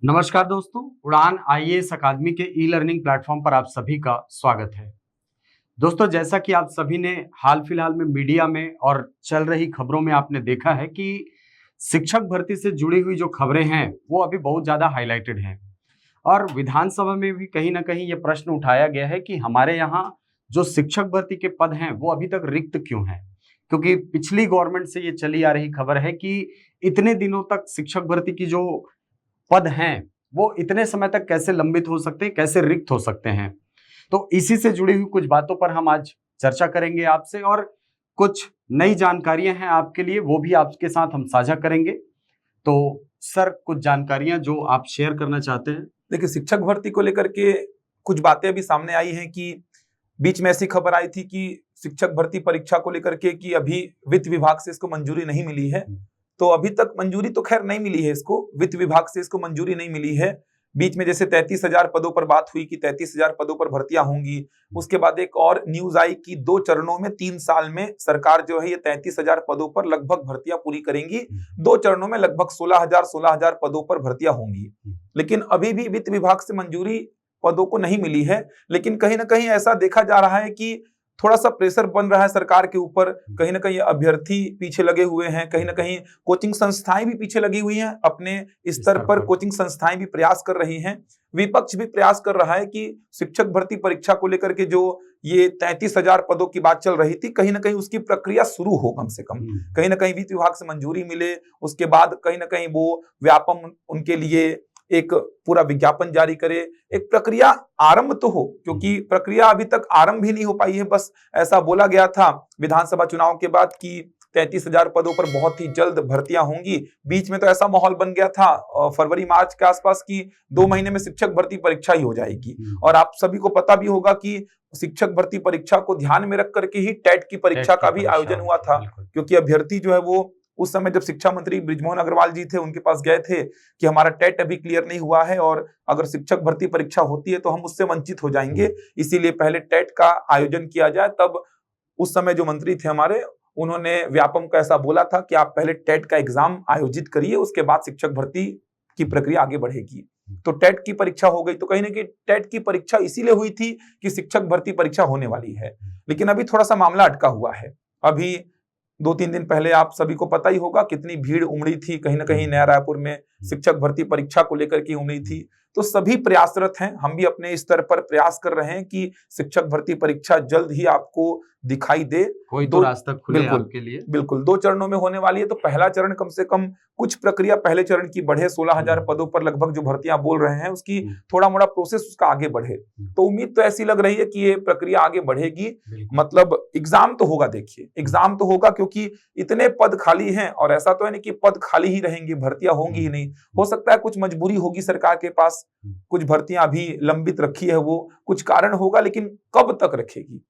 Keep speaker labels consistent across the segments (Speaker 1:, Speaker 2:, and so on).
Speaker 1: नमस्कार दोस्तों, उड़ान आईएएस अकादमी के ई लर्निंग प्लेटफॉर्म पर आप सभी का स्वागत है। दोस्तों, जैसा कि आप सभी ने हाल फिलहाल में मीडिया में और चल रही खबरों में आपने देखा है कि शिक्षक भर्ती से जुड़ी हुई जो खबरें हैं वो अभी बहुत ज़्यादा हाईलाइटेड हैं और विधानसभा में भी कहीं ना कहीं ये प्रश्न उठाया गया है कि हमारे यहाँ जो शिक्षक भर्ती के पद हैं वो अभी तक रिक्त क्यों हैं। क्योंकि पिछली गवर्नमेंट से ये चली आ रही खबर है कि इतने दिनों तक शिक्षक भर्ती की जो पद हैं वो इतने समय तक कैसे लंबित हो सकते हैं, कैसे रिक्त हो सकते हैं। तो इसी से जुड़ी हुई कुछ बातों पर हम आज चर्चा करेंगे आपसे और कुछ नई जानकारियां हैं आपके लिए, वो भी आपके साथ हम साझा करेंगे। तो सर, कुछ जानकारियां जो आप शेयर करना चाहते हैं।
Speaker 2: देखिए, शिक्षक भर्ती को लेकर के कुछ बातें अभी सामने आई हैं कि बीच में ऐसी खबर आई थी कि शिक्षक भर्ती परीक्षा को लेकर के कि अभी वित्त विभाग से इसको मंजूरी नहीं मिली है। तो अभी तक मंजूरी तो खैर नहीं मिली है, इसको वित्त विभाग से इसको मंजूरी नहीं मिली है। बीच में जैसे 33,000 पदों पर बात हुई कि 33,000 पदों पर भर्तियां होंगी। उसके बाद एक और न्यूज आई कि 2 चरणों में 3 साल में सरकार जो है ये 33,000 पदों पर लगभग भर्तियां पूरी करेंगी। 2 चरणों में लगभग 16,000 पदों पर भर्तियां होंगी। लेकिन अभी भी वित्त विभाग से मंजूरी पदों को नहीं मिली है। लेकिन कहीं ना कहीं ऐसा देखा जा रहा है कि थोड़ा सा प्रेशर बन रहा है सरकार के ऊपर। कहीं ना कहीं अभ्यर्थी पीछे लगे हुए हैं, कहीं ना कहीं कोचिंग संस्थाएं भी पीछे लगी हुई हैं। अपने स्तर पर कोचिंग संस्थाएं भी प्रयास कर रही हैं। विपक्ष भी प्रयास कर रहा है कि शिक्षक भर्ती परीक्षा को लेकर के जो ये 33,000 पदों की बात चल रही थी, कहीं ना कहीं उसकी प्रक्रिया शुरू हो, कम से कम कहीं ना कहीं वित्त विभाग से मंजूरी मिले। उसके बाद कहीं ना कहीं वो व्यापम उनके लिए एक पूरा विज्ञापन जारी करे, एक प्रक्रिया आरंभ तो हो, क्योंकि प्रक्रिया अभी तक आरंभ भी नहीं हो पाई है। बस ऐसा बोला गया था विधानसभा चुनाव के बाद कि 33,000 पदों पर बहुत ही जल्द भर्तियां होंगी। बीच में तो ऐसा माहौल बन गया था फरवरी मार्च के आसपास की 2 महीने में शिक्षक भर्ती परीक्षा ही हो जाएगी। और आप सभी को पता भी होगा कि शिक्षक भर्ती परीक्षा को ध्यान में रख करके ही टेट की परीक्षा का भी आयोजन हुआ था। क्योंकि अभ्यर्थी जो है वो उस समय जब शिक्षा मंत्री बृजमोहन अग्रवाल जी थे, उनके पास गए थे कि हमारा टेट अभी क्लियर नहीं हुआ है और अगर शिक्षक भर्ती परीक्षा होती है तो हम उससे वंचित हो जाएंगे, इसीलिए पहले टेट का आयोजन किया जाए। तब उस समय जो मंत्री थे हमारे, उन्होंने व्यापम को ऐसा बोला था कि आप पहले टेट का एग्जाम आयोजित करिए, उसके बाद शिक्षक भर्ती की प्रक्रिया आगे बढ़ेगी। तो टेट की परीक्षा हो गई। तो कहीं ना कहीं टेट की परीक्षा इसीलिए हुई थी कि शिक्षक भर्ती परीक्षा होने वाली है। लेकिन अभी थोड़ा सा मामला अटका हुआ है। अभी 2-3 दिन पहले आप सभी को पता ही होगा कितनी भीड़ उमड़ी थी, कहीं ना कहीं नया रायपुर में शिक्षक भर्ती परीक्षा को लेकर के उमड़ी थी। तो सभी प्रयासरत हैं, हम भी अपने स्तर पर प्रयास कर रहे हैं कि शिक्षक भर्ती परीक्षा जल्द ही आपको दिखाई दे।
Speaker 1: कोई तो रास्ता खुले आपके लिए।
Speaker 2: बिल्कुल 2 चरणों में होने वाली है। तो पहला चरण कम से कम कुछ प्रक्रिया पहले चरण की बढ़े, 16,000 पदों पर लगभग जो भर्तियां बोल रहे हैं उसकी थोड़ा मोड़ा प्रोसेस उसका आगे बढ़े। तो उम्मीद तो ऐसी लग रही है कि ये प्रक्रिया आगे बढ़ेगी। मतलब एग्जाम तो होगा, देखिए एग्जाम तो होगा, क्योंकि इतने पद खाली हैं और ऐसा तो है नहीं कि पद खाली ही रहेंगे, भर्तियां होंगी ही नहीं। हो सकता है कुछ मजबूरी होगी सरकार के पास, कुछ भर्तियां अभी लंबित रखी है, वो कुछ कारण होगा, लेकिन कब तक रखेगी।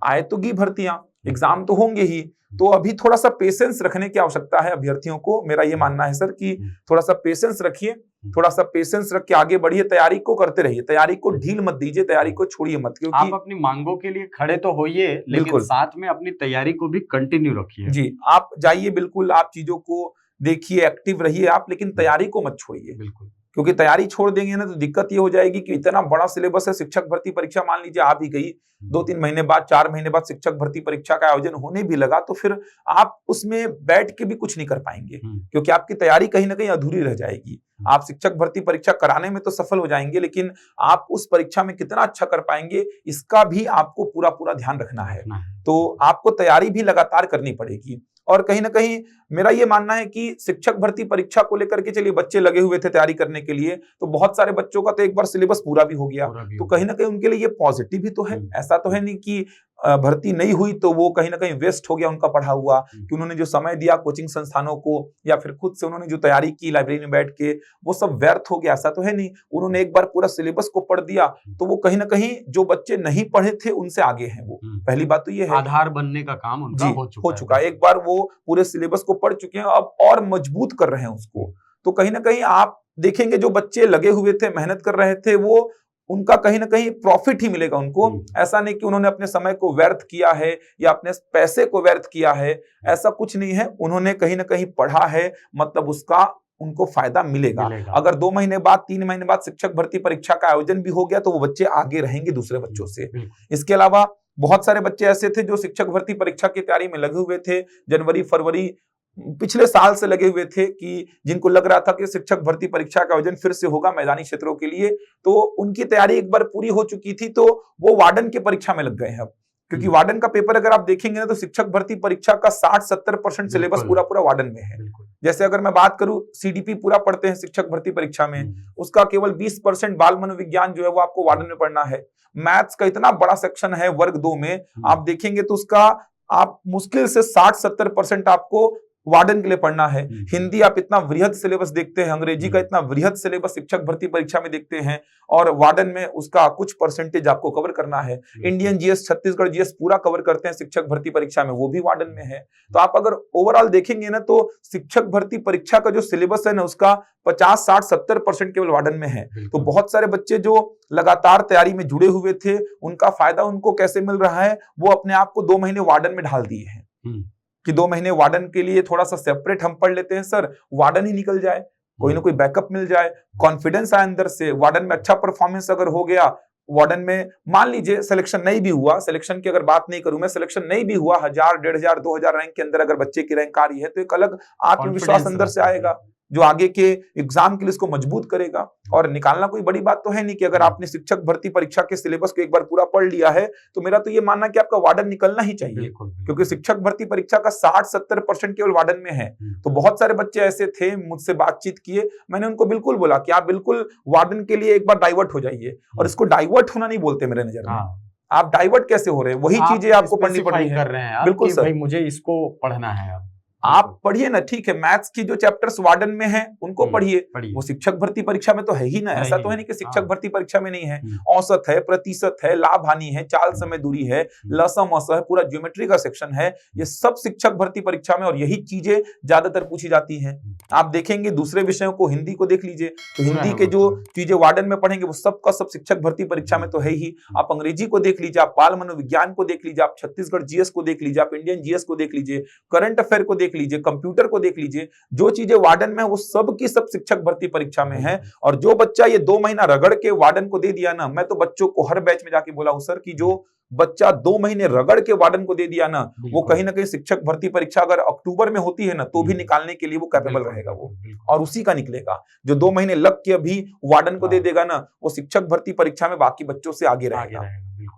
Speaker 2: आएगी भर्तियां, एग्जाम तो होंगे ही। तो अभी थोड़ा सा पेशेंस रखने की आवश्यकता है अभ्यर्थियों को। मेरा ये मानना है सर कि थोड़ा सा पेशेंस रखिए, थोड़ा सा पेशेंस रख के आगे बढ़िए, तैयारी को करते रहिए, तैयारी को ढील मत दीजिए, तैयारी को छोड़िए मत। क्योंकि
Speaker 1: आप अपनी मांगों के लिए खड़े तो होइए, लेकिन साथ में अपनी तैयारी को भी कंटिन्यू रखिए।
Speaker 2: जी, आप जाइए, बिल्कुल आप चीजों को देखिए, एक्टिव रहिए आप, लेकिन तैयारी को मत छोड़िए।
Speaker 1: बिल्कुल,
Speaker 2: क्योंकि तैयारी छोड़ देंगे ना तो दिक्कत ये हो जाएगी कि इतना बड़ा सिलेबस है। शिक्षक भर्ती परीक्षा मान लीजिए आ भी गई, 2-3 महीने बाद, 4 महीने बाद शिक्षक भर्ती परीक्षा का आयोजन होने भी लगा, तो फिर आप उसमें बैठ के भी कुछ नहीं कर पाएंगे, क्योंकि आपकी तैयारी कहीं ना कहीं अधूरी रह जाएगी। आप शिक्षक भर्ती परीक्षा कराने में तो सफल हो जाएंगे, लेकिन आप उस परीक्षा में कितना अच्छा कर पाएंगे इसका भी आपको पूरा पूरा ध्यान रखना है। तो आपको तैयारी भी लगातार करनी पड़ेगी। और कहीं ना कहीं मेरा ये मानना है कि शिक्षक भर्ती परीक्षा को लेकर के चलिए बच्चे लगे हुए थे तैयारी करने के लिए, तो बहुत सारे बच्चों का तो एक बार सिलेबस पूरा भी हो गया। तो कहीं ना कहीं उनके लिए ये पॉजिटिव ही तो है। ऐसा तो है नहीं कि भर्ती नहीं हुई तो वो कहीं ना कहीं वेस्ट हो गया उनका पढ़ा हुआ, कि उन्होंने जो समय दिया कोचिंग संस्थानों को या फिर खुद से उन्होंने जो तैयारी की लाइब्रेरी में बैठ के, वो सब व्यर्थ हो गया। ऐसा तो है नहीं, उन्होंने एक बार पूरा सिलेबस को पढ़ दिया, तो वो कहीं ना कहीं जो बच्चे नहीं पढ़े थे उनसे आगे हैं। वो पहली बात तो ये है,
Speaker 1: आधार बनने का काम उनका हो चुका है।
Speaker 2: एक बार वो पूरे सिलेबस को पढ़ चुके हैं, अब और मजबूत कर रहे हैं उसको। तो कहीं ना कहीं आप देखेंगे जो बच्चे लगे हुए थे, मेहनत कर रहे थे, वो उनका कहीं ना कहीं प्रॉफिट ही मिलेगा उनको। ऐसा नहीं कि उन्होंने अपने समय को व्यर्थ किया है या अपने पैसे को व्यर्थ किया है, ऐसा कुछ नहीं है। उन्होंने कहीं ना कहीं पढ़ा है, मतलब उसका उनको फायदा मिलेगा। अगर 2 महीने बाद 3 महीने बाद शिक्षक भर्ती परीक्षा का आयोजन भी हो गया तो वो बच्चे आगे रहेंगे दूसरे बच्चों से। इसके अलावा बहुत सारे बच्चे ऐसे थे जो शिक्षक भर्ती परीक्षा की तैयारी में लगे हुए थे, जनवरी फरवरी पिछले साल से लगे हुए थे, कि जिनको लग रहा था कि शिक्षक भर्ती परीक्षा का आयोजन फिर से होगा मैदानी क्षेत्रों के लिए, तो उनकी तैयारी एक बार पूरी हो चुकी थी, तो वो वार्डन की परीक्षा में लग गए हैं अब। क्योंकि वार्डन का पेपर अगर आप देखेंगे ना तो शिक्षक भर्ती परीक्षा का 60-70% सिलेबस पूरा वार्डन में है। जैसे अगर मैं बात करूं सीडीपी पूरा पढ़ते हैं शिक्षक भर्ती परीक्षा में, उसका केवल 20% बाल मनोविज्ञान जो है वो आपको वार्डन में पढ़ना है। मैथ्स का इतना बड़ा सेक्शन है वर्ग 2 में, आप देखेंगे तो उसका आप मुश्किल से 60-70% आपको वार्डन के लिए पढ़ना है। हिंदी आप इतना वृहद सिलेबस देखते हैं, अंग्रेजी का इतना वृहद सिलेबस शिक्षक भर्ती परीक्षा में देखते हैं, और वार्डन में उसका कुछ परसेंटेज आपको कवर करना है। इंडियन जीएस, छत्तीसगढ़ जीएस पूरा कवर करते हैं शिक्षक भर्ती परीक्षा में, वो भी वार्डन में है। तो आप अगर ओवरऑल देखेंगे ना तो शिक्षक भर्ती परीक्षा का जो सिलेबस है ना उसका 50-60-70% केवल वार्डन में है। तो बहुत सारे बच्चे जो लगातार तैयारी में जुड़े हुए थे, उनका फायदा उनको कैसे मिल रहा है, वो अपने आप को 2 महीने वार्डन में ढाल दिए हैं कि 2 महीने वार्डन के लिए थोड़ा सा सेपरेट हम पढ़ लेते हैं सर, वार्डन ही निकल जाए, कोई ना कोई बैकअप मिल जाए, कॉन्फिडेंस आए अंदर से। वार्डन में अच्छा परफॉर्मेंस अगर हो गया, वार्डन में मान लीजिए सिलेक्शन नहीं भी हुआ, सिलेक्शन की अगर बात नहीं करूं मैं, सिलेक्शन नहीं भी हुआ, 1000, 1500, 2000 रैंक के अंदर अगर बच्चे की रैंक आ रही है तो एक अलग आत्मविश्वास अंदर से आएगा जो आगे के एग्जाम के लिए इसको मजबूत करेगा। और निकालना कोई बड़ी बात तो है नहीं कि अगर आपने शिक्षक भर्ती परीक्षा के सिलेबस को एक बार पूरा पढ़ लिया है तो मेरा तो ये मानना कि आपका वार्डन निकलना ही चाहिए, क्योंकि शिक्षक भर्ती परीक्षा का 60-70% केवल वार्डन में है। तो बहुत सारे बच्चे ऐसे थे, मुझसे बातचीत किए, मैंने उनको बिल्कुल बोला कि आप बिल्कुल वार्डन के लिए एक बार डाइवर्ट हो जाइए। और इसको डाइवर्ट होना नहीं बोलते मेरे नजर में, आप डाइवर्ट कैसे हो रहे हैं, वही चीजें आपको पढ़नी पड़नी है। बिल्कुल सर,
Speaker 1: मुझे इसको पढ़ना है।
Speaker 2: आप पढ़िए ना, ठीक है, मैथ्स की जो चैप्टर्स वार्डन में हैं उनको पढ़िए, वो शिक्षक भर्ती परीक्षा में तो है ही ना, ऐसा तो है नहीं कि शिक्षक भर्ती परीक्षा में नहीं है। औसत है, प्रतिशत है, लाभ हानि है, चाल समय दूरी है, लसम असम है, पूरा ज्योमेट्री का सेक्शन है, ये सब शिक्षक भर्ती परीक्षा में, और यही चीजें ज्यादातर पूछी जाती हैं। आप देखेंगे दूसरे विषयों को, हिंदी को देख लीजिए तो हिंदी के जो चीजें वार्डन में पढ़ेंगे वो सब का सब शिक्षक भर्ती परीक्षा में तो है ही। आप अंग्रेजी को देख लीजिए, आप बाल मनोविज्ञान को देख लीजिए, आप छत्तीसगढ़ जीएस को देख लीजिए, आप इंडियन जीएस को देख लीजिए, करंट अफेयर को देख लीजिए, कंप्यूटर को देख लीजिए, जो चीजें वार्डन में वो सब की सब शिक्षक भर्ती परीक्षा में है। और जो बच्चा ये 2 महीना रगड़ के वार्डन को दे दिया ना, मैं तो बच्चों को हर बैच में जाके बोला हूं सर कि जो बच्चा 2 महीने रगड़ के वार्डन को दे दिया ना, वो कहीं ना कहीं शिक्षक भर्ती परीक्षा अगर अक्टूबर में होती है ना तो भी निकालने के लिए वो कैपेबल रहेगा वो, और उसी का निकलेगा। जो 2 महीने लग के अभी वार्डन को दे देगा ना, वो शिक्षक भर्ती परीक्षा में बाकी बच्चों से आगे रहेगा।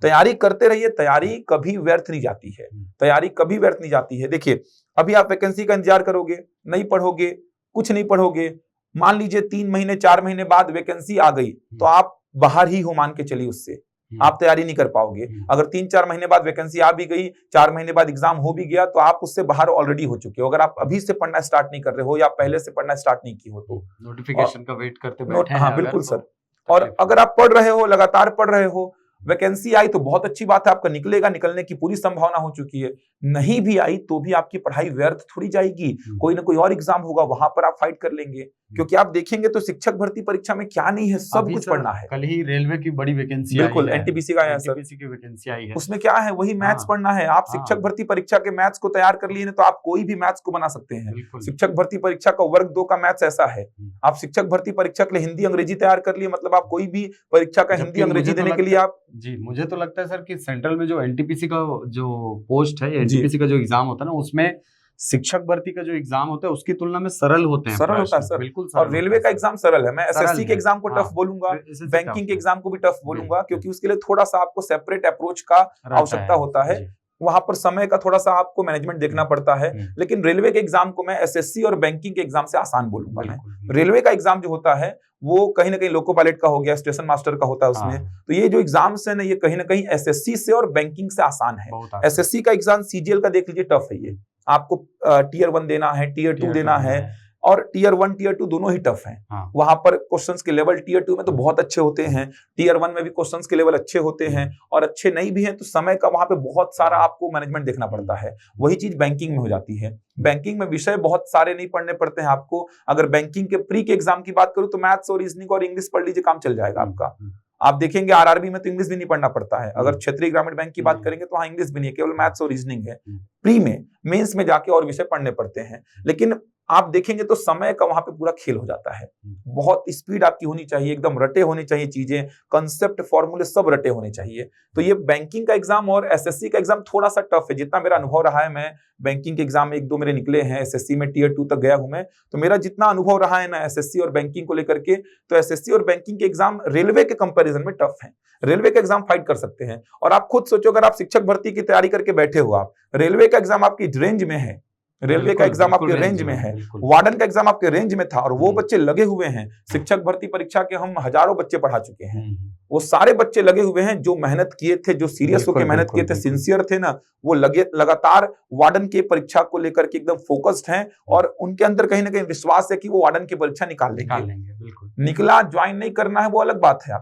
Speaker 2: तैयारी करते रहिए, तैयारी कभी व्यर्थ नहीं जाती है, तैयारी कभी व्यर्थ नहीं जाती है। देखिए अभी आप वैकेंसी का इंतजार करोगे, नहीं पढ़ोगे, कुछ नहीं पढ़ोगे, मान लीजिए 3 महीने 4 महीने बाद वैकेंसी आ गई तो आप बाहर ही हो, मान के चलिए, उससे आप तैयारी नहीं कर पाओगे। अगर 3-4 महीने बाद वैकेंसी आ भी गई, 4 महीने बाद एग्जाम हो भी गया, तो आप उससे बाहर ऑलरेडी हो चुके हो। अगर आप अभी से पढ़ना स्टार्ट नहीं कर रहे हो या पहले से पढ़ना स्टार्ट नहीं किए हो तो
Speaker 1: नोटिफिकेशन का वेट करते बैठे हैं।
Speaker 2: हाँ बिल्कुल सर। और अगर आप पढ़ रहे हो, लगातार पढ़ रहे हो, वैकेंसी आई तो बहुत अच्छी बात है, आपका निकलेगा, निकलने की पूरी संभावना हो चुकी है। नहीं भी आई तो भी आपकी पढ़ाई व्यर्थ थोड़ी जाएगी, कोई ना कोई और एग्जाम होगा, वहां पर आप फाइट कर लेंगे। क्योंकि आप देखेंगे तो शिक्षक भर्ती परीक्षा में क्या नहीं है, सब कुछ पढ़ना है।
Speaker 1: कल ही रेलवे की बड़ी वैकेंसी
Speaker 2: बिल्कुल एनटीपीसी का
Speaker 1: एनटीपीसी की वैकेंसी आई है,
Speaker 2: उसमें क्या है, वही मैथ्स पढ़ना है। आप शिक्षक भर्ती परीक्षा के मैथ्स को तैयार कर लिए तो आप कोई भी मैथ्स को बना सकते हैं। शिक्षक भर्ती परीक्षा का वर्ग 2 का मैथ्स ऐसा है। आप शिक्षक भर्ती परीक्षा के लिए हिंदी अंग्रेजी तैयार कर लिए, मतलब आप कोई भी परीक्षा का हिंदी अंग्रेजी देने के लिए आप
Speaker 1: जी, मुझे तो लगता है सर कि सेंट्रल में जो एनटीपीसी का जो पोस्ट है, एनटीपीसी का जो एग्जाम होता है ना, उसमें शिक्षक भर्ती का जो एग्जाम होता है उसकी तुलना में सरल होते हैं।
Speaker 2: सरल होता है सर,
Speaker 1: बिल्कुल।
Speaker 2: और रेलवे का एग्जाम सरल है। मैं एसएससी के एग्जाम को टफ बोलूंगा, बैंकिंग के एग्जाम को भी टफ बोलूंगा, क्योंकि उसके लिए थोड़ा सा आपको सेपरेट अप्रोच का आवश्यकता होता है। वहां पर समय का थोड़ा सा आपको मैनेजमेंट देखना पड़ता है। लेकिन रेलवे के एग्जाम को मैं एसएससी और बैंकिंग के एग्जाम से आसान बोलूंगा। मैं रेलवे का एग्जाम जो होता है वो कहीं ना कहीं लोको पायलट का हो गया, स्टेशन मास्टर का होता है उसमें। तो ये जो एग्जाम्स है ना, ये कहीं ना कहीं एसएससी से और बैंकिंग से आसान है। एसएससी का एग्जाम सीजीएल का देख लीजिए, टफ है ये। आपको टियर 1 देना है, टियर 2 देना है, और टियर 1 टियर 2 दोनों ही टफ हैं। वहां पर क्वेश्चंस के लेवल टियर 2 में तो बहुत अच्छे होते हैं, टियर 1 में भी क्वेश्चंस के लेवल अच्छे होते हैं, और अच्छे नहीं भी हैं तो समय का वहां पे बहुत सारा आपको मैनेजमेंट देखना पड़ता है। वही चीज बैंकिंग में हो जाती है। बैंकिंग में विषय बहुत सारे नहीं पढ़ने पड़ते हैं आपको। अगर बैंकिंग के प्री के एग्जाम की बात करूं तो मैथ्स और रीजनिंग और इंग्लिश पढ़ लीजिए, काम चल जाएगा आपका। आप देखेंगे आरआरबी में तो इंग्लिश भी नहीं पढ़ना पड़ता है। अगर क्षेत्रीय ग्रामीण बैंक की बात करेंगे तो वहां इंग्लिश भी नहीं है, केवल मैथ्स और रीजनिंग है। प्री में, मेंस में जाके और विषय पढ़ने पड़ते हैं। लेकिन आप देखेंगे तो समय का वहां पे पूरा खेल हो जाता है। बहुत स्पीड आपकी होनी चाहिए, एकदम रटे होने चाहिए चीजें, कंसेप्ट फॉर्मूले सब रटे होने चाहिए। तो ये बैंकिंग का एग्जाम और एसएससी का एग्जाम थोड़ा सा टफ है। जितना मेरा अनुभव रहा है, मैं बैंकिंग के एग्जाम 1-2 मेरे निकले हैं, एसएससी में टियर 2 तक गया हूं मैं, तो मेरा जितना अनुभव रहा है ना एसएससी और बैंकिंग को लेकर के, तो एसएससी और बैंकिंग के एग्जाम रेलवे के कंपैरिजन में टफ है। रेलवे का एग्जाम फाइट कर सकते हैं। और आप खुद सोचो, अगर आप शिक्षक भर्ती की तैयारी करके बैठे हो, आप रेलवे का एग्जाम आपकी रेंज में है, रेलवे का एग्जाम आपके रेंज में है, वार्डन का एग्जाम आपके रेंज में था, और वो बच्चे लगे हुए हैं। शिक्षक भर्ती परीक्षा के हम हजारों बच्चे पढ़ा चुके हैं, वो सारे बच्चे लगे हुए हैं जो मेहनत किए थे, जो सीरियस होकर मेहनत किए थे, सिंसियर थे ना, वो लगातार वार्डन की परीक्षा को लेकर के एकदम फोकस्ड हैं, और उनके अंदर कहीं ना कहीं विश्वास है कि वो वार्डन की परीक्षा निकाल लेंगे। निकला, ज्वाइन नहीं करना है वो अलग बात है,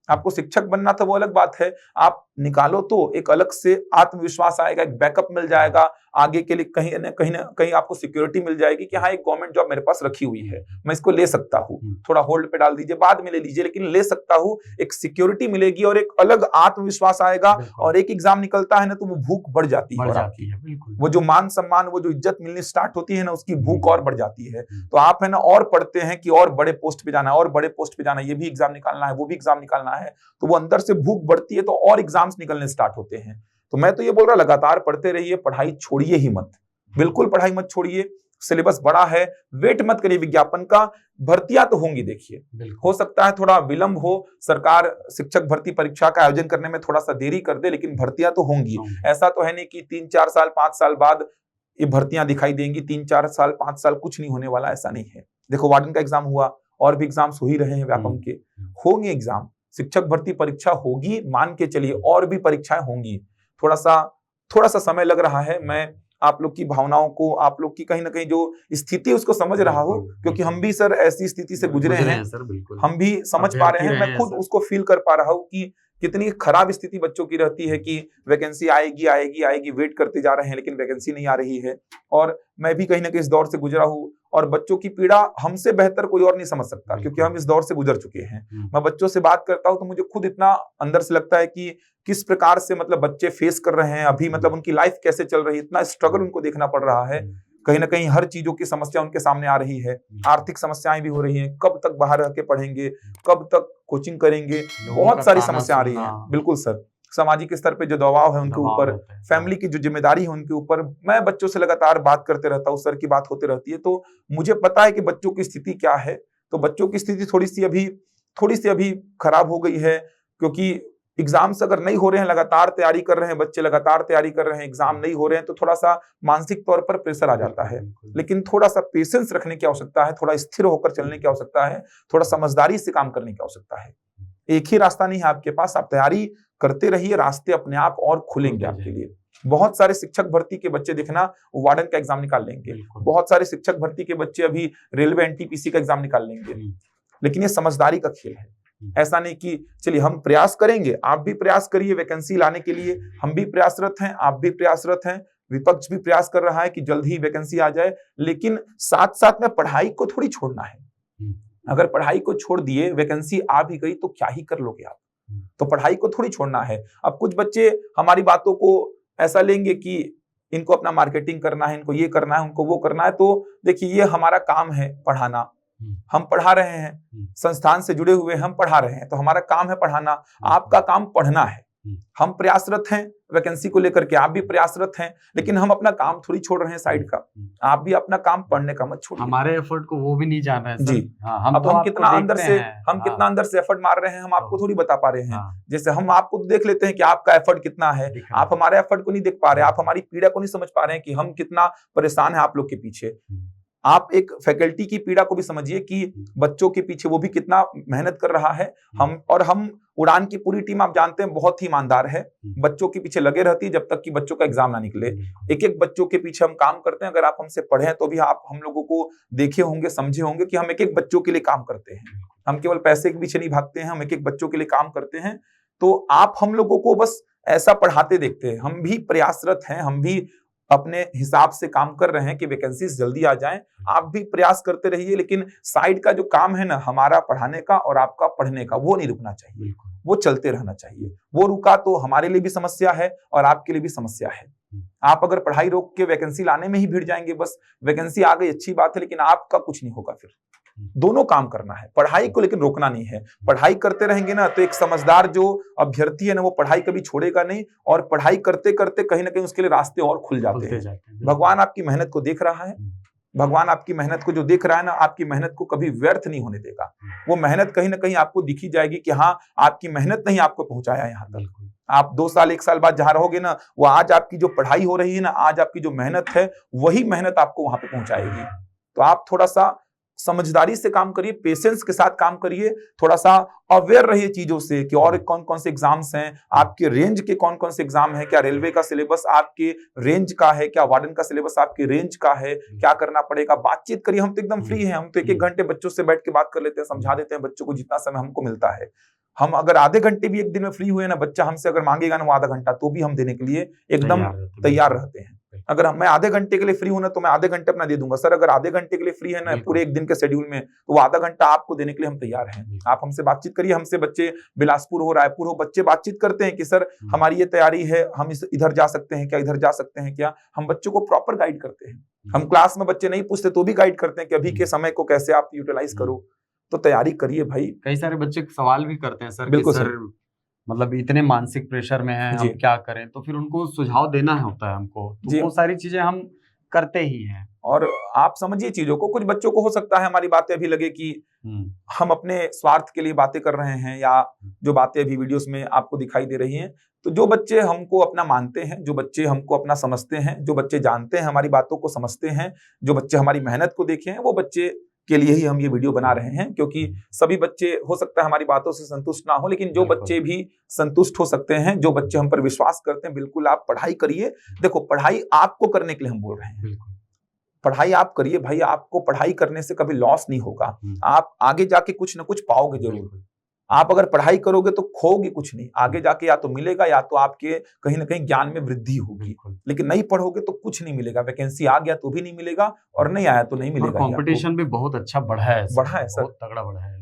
Speaker 2: आपको शिक्षक बनना था वो अलग बात है। आप निकालो तो एक अलग से आत्मविश्वास आएगा, एक बैकअप मिल जाएगा आगे के लिए, कहीं ना कहीं आपको सिक्योरिटी मिल जाएगी कि हाँ, एक गवर्नमेंट जॉब मेरे पास रखी हुई है, मैं इसको ले सकता हूँ, थोड़ा होल्ड पे डाल दीजिए, बाद में ले लीजिए, लेकिन ले सकता हूँ। एक सिक्योरिटी मिलेगी और एक अलग आत्मविश्वास आएगा। और एक एग्जाम निकलता है ना, तो वो भूख बढ़ जाती है, वो जो मान सम्मान, वो जो इज्जत मिलनी स्टार्ट होती है ना, उसकी भूख और बढ़ जाती है। तो आप है ना और पढ़ते हैं कि और बड़े पोस्ट पे जाना है, और बड़े पोस्ट पे जाना है, ये भी एग्जाम निकालना है, वो भी एग्जाम निकालना है, तो वो अंदर से भूख बढ़ती है, तो और एग्जाम्स निकलने स्टार्ट होते हैं। तो मैं तो ये बोल रहा, लगातार पढ़ते रहिए, पढ़ाई छोड़िए ही मत, बिल्कुल पढ़ाई मत छोड़िए। सिलेबस बड़ा है, वेट मत करिए विज्ञापन का, भर्तियां तो होंगी। देखिए, हो सकता है थोड़ा विलंब हो, सरकार शिक्षक भर्ती परीक्षा का आयोजन करने में थोड़ा सा देरी कर दे, लेकिन भर्तियां तो होंगी। ऐसा तो है नहीं कि 3-4 साल 5 साल बाद ये भर्तियां दिखाई देंगी, 3-4 साल 5 साल कुछ नहीं होने वाला, ऐसा नहीं है। देखो, वार्डन का एग्जाम हुआ, और भी एग्जाम्स हो ही रहे हैं व्यापम के, होंगे एग्जाम, शिक्षक भर्ती परीक्षा होगी, मान के चलिए, और भी परीक्षाएं होंगी। थोड़ा सा समय लग रहा है। मैं आप लोग की भावनाओं को, आप लोग की कहीं ना कहीं जो स्थिति उसको समझ रहा हूं, क्योंकि हम भी सर ऐसी स्थिति से गुजरे हैं सर, बिल्कुल हम भी समझ पा रहे हैं। मैं खुद उसको फील कर पा रहा हूं कि कितनी खराब स्थिति बच्चों की रहती है कि वैकेंसी आएगी आएगी आएगी, वेट करते जा रहे हैं, लेकिन वैकेंसी नहीं आ रही है। और मैं भी कहीं ना कहीं इस दौर से गुजरा हूं, और बच्चों की पीड़ा हमसे बेहतर कोई और नहीं समझ सकता, क्योंकि हम इस दौर से गुजर चुके हैं। मैं बच्चों से बात करता हूं तो मुझे खुद इतना अंदर से लगता है कि किस प्रकार से मतलब बच्चे फेस कर रहे हैं अभी, मतलब उनकी लाइफ कैसे चल रही है, इतना स्ट्रगल उनको देखना पड़ रहा है। कहीं ना कहीं हर चीजों की समस्या उनके सामने आ रही है, आर्थिक समस्याएं भी हो रही हैं, कब तक बाहर रह के पढ़ेंगे, कब तक कोचिंग करेंगे, बहुत सारी समस्या आ रही है। बिल्कुल सर, सामाजिक स्तर पे जो दबाव है उनके ऊपर, फैमिली की जो जिम्मेदारी है उनके ऊपर, मैं बच्चों से लगातार बात करते रहता हूँ, सर की बात होती रहती है, तो मुझे पता है कि बच्चों की स्थिति क्या है। तो बच्चों की स्थिति थोड़ी सी अभी खराब हो गई है, क्योंकि एग्जाम्स अगर नहीं हो रहे हैं, लगातार तैयारी कर रहे हैं बच्चे, लगातार तैयारी कर रहे हैं, एग्जाम नहीं हो रहे हैं, तो थोड़ा सा मानसिक तौर पर प्रेशर आ जाता है। लेकिन थोड़ा सा पेशेंस रखने की आवश्यकता है, थोड़ा स्थिर होकर चलने की आवश्यकता है, थोड़ा समझदारी से काम करने की आवश्यकता है। एक ही रास्ता नहीं है आपके पास, आप तैयारी करते रहिए, रास्ते अपने आप और खुलेंगे आपके लिए। बहुत सारे शिक्षक भर्ती के बच्चे देखना वार्डन का एग्जाम निकाल लेंगे, बहुत सारे शिक्षक भर्ती के बच्चे अभी रेलवे एनटीपीसी का एग्जाम निकाल लेंगे, लेकिन ये समझदारी का खेल है। ऐसा नहीं कि चलिए हम प्रयास करेंगे, आप भी प्रयास करिए वैकेंसी लाने के लिए, हम भी प्रयासरत हैं, आप भी प्रयासरत हैं, विपक्ष भी प्रयास कर रहा है कि जल्द ही वैकेंसी आ जाए, लेकिन साथ साथ में पढ़ाई को थोड़ी छोड़ना है। अगर पढ़ाई को छोड़ दिए, वैकेंसी आ भी गई तो क्या ही कर लोगे आप, तो पढ़ाई को थोड़ी छोड़ना है। अब कुछ बच्चे हमारी बातों को ऐसा लेंगे कि इनको अपना मार्केटिंग करना है, इनको ये करना है, उनको वो करना है, तो देखिए ये हमारा काम है पढ़ाना, हम पढ़ा रहे हैं, संस्थान से जुड़े हुए हम पढ़ा रहे हैं, तो हमारा काम है पढ़ाना, आपका काम पढ़ना है। हम प्रयासरत हैं वैकेंसी को लेकर के, आप भी प्रयासरत हैं, लेकिन हम अपना काम थोड़ी छोड़ रहे हैं साइड का, आप भी अपना काम पढ़ने का मत छोड़िए।
Speaker 1: हमारे एफर्ट को वो भी नहीं जान रहे हैं
Speaker 2: जी। अब हम कितना अंदर से एफर्ट मार रहे हैं, हम आपको थोड़ी बता पा रहे हैं। जैसे हम आपको देख लेते हैं कि आपका एफर्ट कितना है, आप हमारे एफर्ट को नहीं देख पा रहे, आप हमारी पीड़ा को नहीं समझ पा रहे हैं कि हम कितना परेशान है आप लोग के पीछे। आप एक फैकल्टी की पीड़ा को भी समझिए कि बच्चों के पीछे वो भी कितना मेहनत कर रहा है। हम उड़ान की पूरी टीम आप जानते हैं बहुत ही ईमानदार है, बच्चों के पीछे लगे रहती है जब तक कि बच्चों का एग्जाम ना निकले। एक एक बच्चों के पीछे हम काम करते हैं। अगर आप हमसे पढ़े तो भी आप हम लोगों को देखे होंगे, समझे होंगे कि हम एक एक बच्चों के लिए काम करते हैं, हम केवल पैसे के पीछे नहीं भागते हैं, हम एक एक बच्चों के लिए काम करते हैं। तो आप हम लोगों को बस ऐसा पढ़ाते देखते हैं, हम भी प्रयासरत हैं, हम भी अपने हिसाब से काम कर रहे हैं कि वैकेंसीज जल्दी आ जाएं। आप भी प्रयास करते रहिए, लेकिन साइड का जो काम है ना हमारा पढ़ाने का और आपका पढ़ने का, वो नहीं रुकना चाहिए, वो चलते रहना चाहिए। वो रुका तो हमारे लिए भी समस्या है और आपके लिए भी समस्या है। आप अगर पढ़ाई रोक के वैकेंसी लाने में ही भिड़ जाएंगे, बस वैकेंसी आ गई अच्छी बात है, लेकिन आपका कुछ नहीं होगा। फिर दोनों काम करना है, पढ़ाई को लेकिन रोकना नहीं है। पढ़ाई करते रहेंगे ना तो एक समझदार जो अभ्यर्थी है ना, वो पढ़ाई कभी छोड़ेगा नहीं, और पढ़ाई करते करते कहीं ना कहीं उसके लिए रास्ते और खुल जाते हैं। भगवान आपकी मेहनत को देख रहा है, भगवान आपकी मेहनत को जो देख रहा है ना, आपकी मेहनत को कभी व्यर्थ नहीं होने देगा। वो मेहनत कहीं ना कहीं आपको दिखी जाएगी कि हाँ, आपकी मेहनत ने ही आपको पहुंचाया यहाँ तक। आप 2 साल 1 साल बाद जहां रहोगे ना, वो आज आपकी जो पढ़ाई हो रही है ना, आज आपकी जो मेहनत है, वही मेहनत आपको वहां पे पहुंचाएगी। तो आप थोड़ा सा समझदारी से काम करिए, पेशेंस के साथ काम करिए, थोड़ा सा अवेयर रहिए चीजों से कि और कौन कौन से एग्जाम्स हैं, आपके रेंज के कौन कौन से एग्जाम हैं, क्या रेलवे का सिलेबस आपके रेंज का है, क्या वार्डन का सिलेबस आपके रेंज का है, क्या करना पड़ेगा। बातचीत करिए, हम तो एकदम फ्री हैं, हम तो 1-1 घंटे बच्चों से बैठ के बात कर लेते हैं, समझा देते हैं बच्चों को जितना समय हमको मिलता है। हम अगर आधे घंटे भी एक दिन में फ्री हुए ना, बच्चा हमसे अगर मांगेगा ना वो आधा घंटा, तो भी हम देने के लिए एकदम तैयार रहते हैं। अगर मैं आधे घंटे के लिए फ्री हूं ना, तो मैं आधे घंटे अपना दे दूंगा। सर अगर आधे घंटे के लिए फ्री है ना पूरे एक दिन के शेड्यूल में, तो वो आधा घंटा आपको देने के लिए हम तैयार हैं। आप हमसे बातचीत करिए। हमसे बच्चे बिलासपुर हो, रायपुर हो, बच्चे बातचीत करते हैं कि सर हमारी ये तैयारी है, हम इधर जा सकते हैं क्या, इधर जा सकते हैं क्या। हम बच्चों को प्रॉपर गाइड करते हैं। हम क्लास में बच्चे नहीं पूछते तो भी गाइड करते हैं कि अभी के समय को कैसे आप यूटिलाइज करो। तो तैयारी करिए भाई।
Speaker 1: कई सारे बच्चे सवाल भी करते हैं सर,
Speaker 2: बिल्कुल
Speaker 1: सर मतलब इतने मानसिक प्रेशर में हैं, हम क्या करें, तो फिर उनको सुझाव देना होता है हमको, तो वो सारी चीजें हम करते ही हैं।
Speaker 2: और आप समझिए चीजों को, कुछ बच्चों को हो सकता है हमारी बातें अभी लगे कि हम अपने स्वार्थ के लिए बातें कर रहे हैं, या जो बातें अभी वीडियोस में आपको दिखाई दे रही हैं। तो जो बच्चे हमको अपना मानते हैं, जो बच्चे हमको अपना समझते हैं, जो बच्चे जानते हैं, हमारी बातों को समझते हैं, जो बच्चे हमारी मेहनत को देखे हैं, वो बच्चे के लिए ही हम ये वीडियो बना रहे हैं। क्योंकि सभी बच्चे हो सकता है हमारी बातों से संतुष्ट ना हो, लेकिन जो बच्चे भी संतुष्ट हो सकते हैं, जो बच्चे हम पर विश्वास करते हैं, बिल्कुल आप पढ़ाई करिए। देखो पढ़ाई आपको करने के लिए हम बोल रहे हैं, पढ़ाई आप करिए भाई। आपको पढ़ाई करने से कभी लॉस नहीं होगा, आप आगे जाके कुछ ना कुछ पाओगे जरूर। आप अगर पढ़ाई करोगे तो खोओगे कुछ नहीं, आगे जाके या तो मिलेगा या तो आपके कहीं ना कहीं ज्ञान में वृद्धि होगी। लेकिन नहीं पढ़ोगे तो कुछ नहीं मिलेगा। वैकेंसी आ गया तो भी नहीं मिलेगा, और नहीं आया तो नहीं मिलेगा।
Speaker 1: कंपटीशन भी बहुत अच्छा बढ़ा है
Speaker 2: सर,
Speaker 1: बहुत तगड़ा बढ़ा है।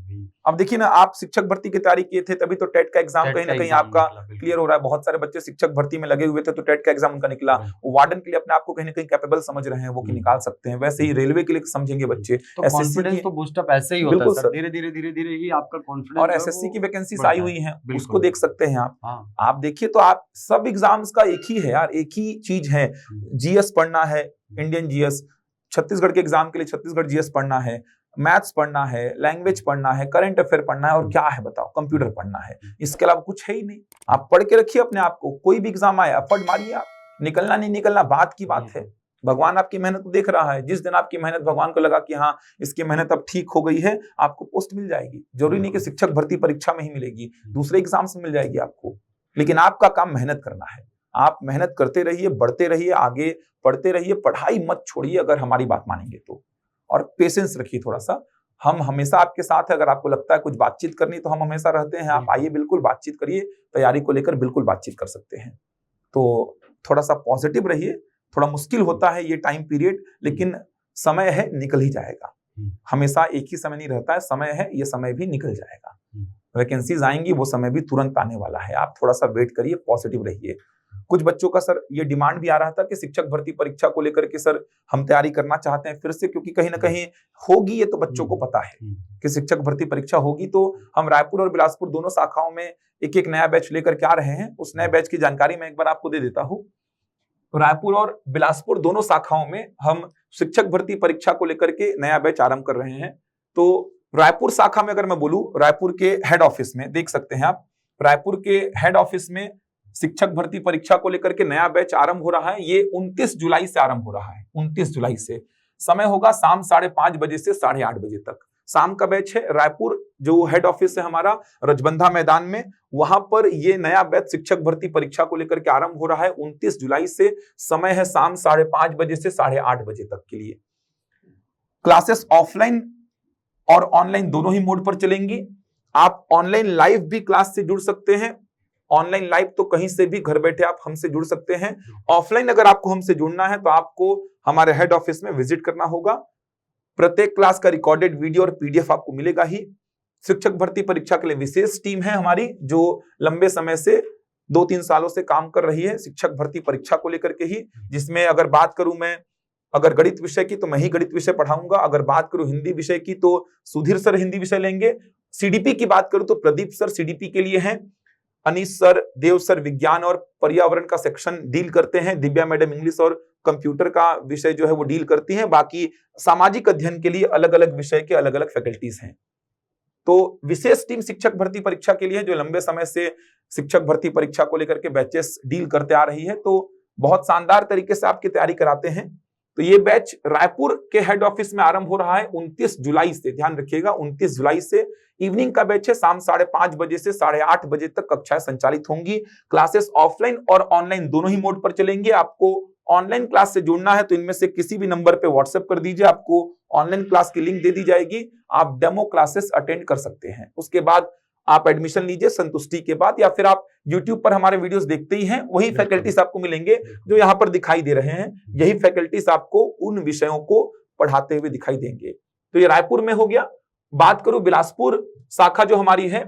Speaker 2: अब देखिए ना, आप शिक्षक भर्ती की तैयारी किए थे, तभी तो टेट का एग्जाम कहीं ना कहीं आपका क्लियर हो रहा है। बहुत सारे बच्चे शिक्षक भर्ती में लगे हुए थे, तो टेट का एग्जाम उनका निकला। वार्डन के लिए अपने आप को कहीं ना कहीं कैपेबल समझ रहे हैं, वो कि निकाल सकते हैं। वैसे ही रेलवे के लिए समझेंगे बच्चे।
Speaker 1: कॉन्फिडेंस तो बूस्ट अप ऐसे ही होता है सर, धीरे धीरे ही आपका कॉन्फिडेंस।
Speaker 2: और एसएससी की वैकेंसीज आई हुई है, उसको देख सकते हैं आप देखिए तो आप सब एग्जाम्स का एक ही है यार, एक ही चीज है। जीएस पढ़ना है, इंडियन जीएस। छत्तीसगढ़ के एग्जाम के लिए छत्तीसगढ़ जीएस पढ़ना है, मैथ्स पढ़ना है, लैंग्वेज पढ़ना है, करंट अफेयर पढ़ना है, और क्या है बताओ, कंप्यूटर पढ़ना है। इसके अलावा कुछ है ही नहीं। आप पढ़ के रखिए अपने आप को, कोई भी एग्जाम आए एफर्ट मारिए आप। निकलना नहीं निकलना बात की बात है, भगवान आपकी मेहनत को देख रहा है। जिस दिन आपकी मेहनत भगवान को लगा कि हाँ इसकी मेहनत अब ठीक हो गई है, आपको पोस्ट मिल जाएगी। जरूरी नहीं कि शिक्षक भर्ती परीक्षा में ही मिलेगी, दूसरे एग्जाम से मिल जाएगी आपको। लेकिन आपका काम मेहनत करना है। आप मेहनत करते रहिए, बढ़ते रहिए, आगे पढ़ते रहिए, पढ़ाई मत छोड़िए अगर हमारी बात मानेंगे तो। और पेशेंस रखिए थोड़ा सा, हम हमेशा आपके साथ है। अगर आपको लगता है कुछ बातचीत करनी तो हम हमेशा रहते हैं। आप आइए, बिल्कुल बातचीत करिए, तैयारी को लेकर बिल्कुल बातचीत कर सकते हैं। तो थोड़ा सा पॉजिटिव रहिए। थोड़ा मुश्किल होता है ये टाइम पीरियड, लेकिन समय है, निकल ही जाएगा। हमेशा एक ही समय नहीं रहता है, समय है, ये समय भी निकल जाएगा। वैकेंसीज आएंगी, वो समय भी तुरंत आने वाला है। आप थोड़ा सा वेट करिए, पॉजिटिव रहिए। कुछ बच्चों का सर ये डिमांड भी आ रहा था कि शिक्षक भर्ती परीक्षा को लेकर के सर हम तैयारी करना चाहते हैं फिर से, क्योंकि कहीं ना कहीं होगी, ये तो बच्चों को पता है कि शिक्षक भर्ती परीक्षा होगी। तो हम रायपुर और बिलासपुर दोनों शाखाओं में एक एक नया बैच लेकर के आ रहे हैं। उस नए बैच की जानकारी मैं एक बार आपको दे देता हूँ। रायपुर और बिलासपुर दोनों शाखाओं में हम शिक्षक भर्ती परीक्षा को लेकर के नया बैच आरंभ कर रहे हैं। तो रायपुर शाखा में अगर मैं बोलूं, रायपुर के हेड ऑफिस में देख सकते हैं आप, रायपुर के हेड ऑफिस में शिक्षक भर्ती परीक्षा को लेकर के नया बैच आरंभ हो रहा है। ये 29 जुलाई से आरंभ हो रहा है। 29 जुलाई से समय होगा शाम 5:30 बजे से 8:30 बजे तक। शाम का बैच है। रायपुर जो हेड ऑफिस है हमारा, रजबंधा मैदान में, वहां पर ये नया बैच शिक्षक भर्ती परीक्षा को लेकर के आरंभ हो रहा है 29 जुलाई से। समय है शाम 5:30 बजे से 8:30 बजे तक के लिए। क्लासेस ऑफलाइन और ऑनलाइन दोनों ही मोड पर चलेंगी। आप ऑनलाइन लाइव भी क्लास से जुड़ सकते हैं। ऑनलाइन लाइव तो कहीं से भी घर बैठे आप हमसे जुड़ सकते हैं। ऑफलाइन अगर आपको हमसे जुड़ना है तो आपको हमारे हेड ऑफिस में विजिट करना होगा। प्रत्येक क्लास का रिकॉर्डेड वीडियो और पीडीएफ आपको मिलेगा ही। शिक्षक भर्ती परीक्षा के लिए विशेष टीम है हमारी, जो लंबे समय से 2-3 सालों से काम कर रही है शिक्षक भर्ती परीक्षा को लेकर के ही, जिसमें अगर बात करूं मैं अगर गणित विषय की तो मैं ही गणित विषय पढ़ाऊंगा, अगर बात करूं हिंदी विषय की तो सुधीर सर हिंदी विषय लेंगे, सीडीपी की बात करूं तो प्रदीप सर सीडीपी के लिए हैं, अनीश सर, देव सर विज्ञान और पर्यावरण का सेक्शन डील करते हैं, दिव्या मैडम इंग्लिश और कंप्यूटर का विषय जो है वो डील करती हैं, बाकी सामाजिक अध्ययन के लिए अलग अलग विषय के अलग अलग फैकल्टीज हैं। तो विशेष टीम शिक्षक भर्ती परीक्षा के लिए जो लंबे समय से शिक्षक भर्ती परीक्षा को लेकर के बैचेस डील करते आ रही है, तो बहुत शानदार तरीके से आपकी तैयारी कराते हैं। तो ये बैच रायपुर के हेड ऑफिस में आरंभ हो रहा है 29 जुलाई से, ध्यान रखिएगा 29 जुलाई से इवनिंग का बैच है, शाम 5:30 बजे से 8:30 बजे तक कक्षाएं संचालित होंगी। क्लासेस ऑफलाइन और ऑनलाइन दोनों ही मोड पर चलेंगे। आपको ऑनलाइन क्लास से जुड़ना है तो इनमें से किसी भी नंबर पे व्हाट्सएप कर दीजिए, आपको ऑनलाइन क्लास की लिंक दे दी जाएगी, आप डेमो क्लासेस अटेंड कर सकते हैं। उसके बाद आप एडमिशन लीजिए संतुष्टि के बाद, या फिर आप YouTube पर हमारे वीडियोस देखते ही हैं, वही फैकल्टीज आपको मिलेंगे जो यहाँ पर दिखाई दे रहे हैं, यही फैकल्टीज आपको उन विषयों को पढ़ाते हुए दिखाई देंगे। तो ये रायपुर में हो गया। बात करूं बिलासपुर शाखा जो हमारी है,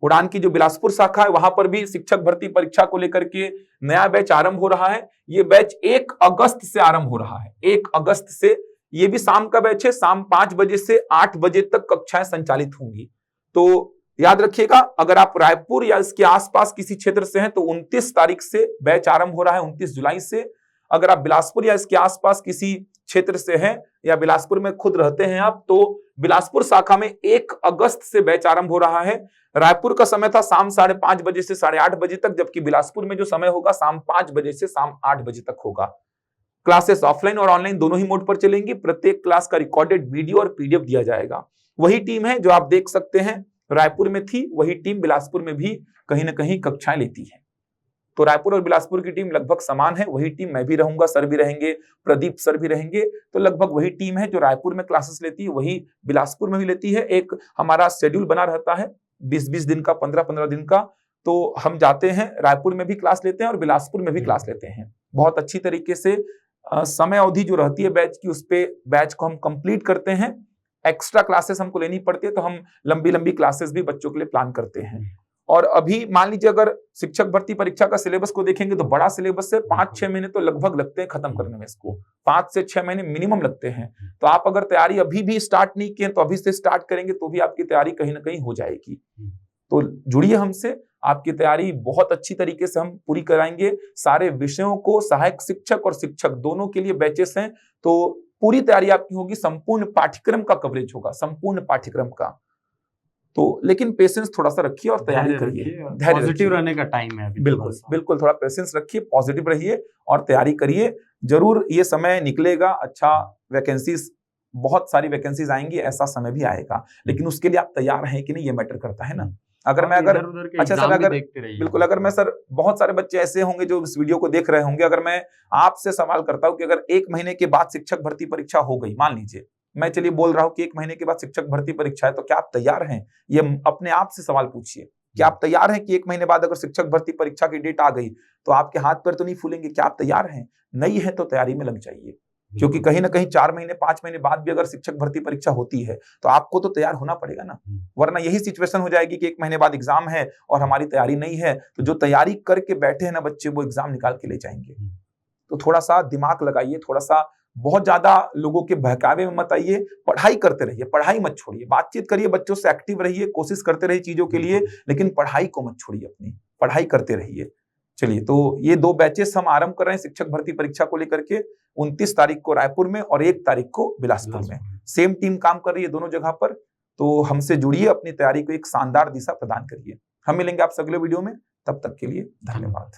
Speaker 2: उड़ान की जो बिलासपुर शाखा है, वहां पर भी शिक्षक भर्ती परीक्षा को लेकर के नया बैच आरंभ हो रहा है। ये बैच 1 अगस्त से आरंभ हो रहा है, 1 अगस्त से। ये भी शाम का बैच है, शाम 5 बजे से 8 बजे तक कक्षाएं संचालित होंगी। तो याद रखिएगा, अगर आप रायपुर या इसके आसपास किसी क्षेत्र से हैं तो 29 तारीख से बैच आरंभ हो रहा है, 29 जुलाई से। अगर आप बिलासपुर या इसके आसपास किसी क्षेत्र से हैं या बिलासपुर में खुद रहते हैं आप, तो बिलासपुर शाखा में 1 अगस्त से बैच आरंभ हो रहा है। रायपुर का समय था शाम 5:30 बजे से 8:30 बजे तक, जबकि बिलासपुर में जो समय होगा शाम 5 बजे से शाम 8 बजे तक होगा। क्लासेस ऑफलाइन और ऑनलाइन दोनों ही मोड पर चलेंगी। प्रत्येक क्लास का रिकॉर्डेड वीडियो और पीडीएफ दिया जाएगा। वही टीम है जो आप देख सकते हैं रायपुर में थी, वही टीम बिलासपुर में भी कहीं ना कहीं कक्षाएं लेती है। तो रायपुर और बिलासपुर की टीम लगभग समान है। वही टीम मैं भी रहूंगा, सर भी रहेंगे, प्रदीप सर भी रहेंगे। तो लगभग वही टीम है जो रायपुर में क्लासेस लेती है, वही बिलासपुर में भी लेती है। एक हमारा शेड्यूल बना रहता है 20-20 दिन का, 15-15 दिन का। तो हम जाते हैं, रायपुर में भी क्लास लेते हैं और बिलासपुर में भी क्लास लेते हैं। बहुत अच्छी तरीके से समय अवधि जो रहती है बैच की, उस पे बैच को हम कंप्लीट करते हैं। एक्स्ट्रा क्लासेस हमको लेनी पड़ती है, तो हम लंबी लंबी क्लासेस भी बच्चों के लिए प्लान करते हैं। और अभी मान लीजिए अगर शिक्षक भर्ती परीक्षा का सिलेबस को देखेंगे तो बड़ा सिलेबस है, 5-6 महीने तो लगभग लगते हैं खत्म करने में। इसको 5 से 6 महीने मिनिमम लगते हैं। तो आप अगर तैयारी अभी भी स्टार्ट नहीं किए तो अभी से स्टार्ट करेंगे तो भी आपकी तैयारी कहीं ना कहीं हो जाएगी। तो जुड़िए हमसे, आपकी तैयारी बहुत अच्छी तरीके से हम पूरी कराएंगे। सारे विषयों को सहायक शिक्षक और शिक्षक दोनों के लिए बैचेस हैं, तो पूरी तैयारी आपकी होगी। संपूर्ण पाठ्यक्रम का कवरेज होगा, संपूर्ण पाठ्यक्रम का। तो लेकिन पेशेंस थोड़ा सा रखिए और तैयारी करिए, धैर्य,
Speaker 1: पॉजिटिव रहने का टाइम है अभी।
Speaker 2: बिल्कुल बिल्कुल, थोड़ा पेशेंस रखिए, पॉजिटिव रहिए और तैयारी करिए। जरूर ये समय निकलेगा, अच्छा वैकेंसीज, बहुत सारी वैकेंसीज आएंगी, ऐसा समय भी आएगा। लेकिन उसके लिए आप तैयार हैं कि नहीं, ये मैटर करता है ना। अगर मैं अच्छा सर, अगर बिल्कुल, अगर मैं सर, बहुत सारे बच्चे ऐसे होंगे जो इस वीडियो को देख रहे होंगे, अगर मैं आपसे सवाल करता हूं कि अगर 1 महीने के बाद शिक्षक भर्ती परीक्षा हो गई, मान लीजिए मैं चलिए बोल रहा हूं कि 1 महीने के बाद शिक्षक भर्ती परीक्षा है, तो क्या आप तैयार हैं? ये अपने आप से सवाल पूछिए, क्या आप तैयार हैं कि 1 महीने बाद अगर शिक्षक भर्ती परीक्षा की डेट आ गई तो आपके हाथ पैर तो नहीं फूलेंगे? क्या आप तैयार हैं? नहीं है तो तैयारी में लग जाइए, क्योंकि कहीं ना कहीं 4 महीने 5 महीने बाद भी अगर शिक्षक भर्ती परीक्षा होती है तो आपको तो तैयार होना पड़ेगा ना। वरना यही सिचुएशन हो जाएगी कि 1 महीने बाद एग्जाम है और हमारी तैयारी नहीं है, तो जो तैयारी करके बैठे हैं ना बच्चे, वो एग्जाम निकाल के ले जाएंगे। तो थोड़ा सा दिमाग लगाइए, थोड़ा सा, बहुत ज्यादा लोगों के बहकावे में मत आइए, पढ़ाई करते रहिए, पढ़ाई मत छोड़िए, बातचीत करिए बच्चों से, एक्टिव रहिए, कोशिश करते रहिए चीजों के लिए, लेकिन पढ़ाई को मत छोड़िए, अपनी पढ़ाई करते रहिए। चलिए, तो ये 2 बैचेस हम आरंभ कर रहे हैं शिक्षक भर्ती परीक्षा को लेकर के। 29 तारीख को रायपुर में और 1 तारीख को बिलासपुर में। सेम टीम काम कर रही है दोनों जगह पर। तो हमसे जुड़िए, अपनी तैयारी को एक शानदार दिशा प्रदान करिए। हम मिलेंगे आपसे अगले वीडियो में, तब तक के लिए धन्यवाद।